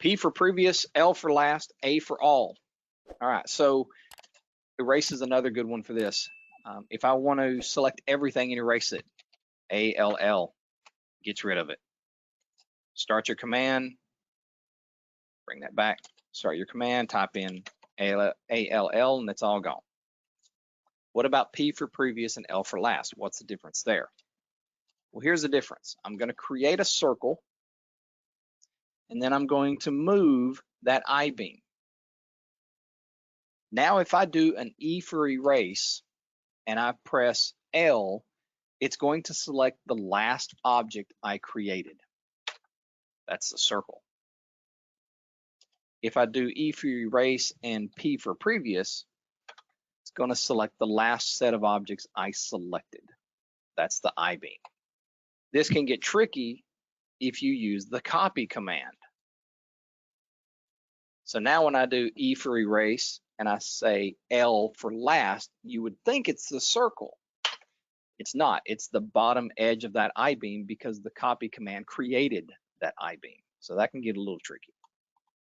P for previous, L for last, A for all. All right, so erase is another good one for this. If I want to select everything and erase it, ALL gets rid of it. Start your command, bring that back, start your command, type in ALL, and it's all gone. What about P for previous and L for last? What's the difference there? Well, here's the difference. I'm going to create a circle, and then I'm going to move that I-beam. Now, if I do an E for erase, and I press L, it's going to select the last object I created. That's the circle. If I do E for erase and P for previous, it's going to select the last set of objects I selected. That's the I-beam. This can get tricky if you use the copy command. So now when I do E for erase and I say L for last, you would think it's the circle. It's not. It's the bottom edge of that I-beam because the copy command created that I-beam. So that can get a little tricky.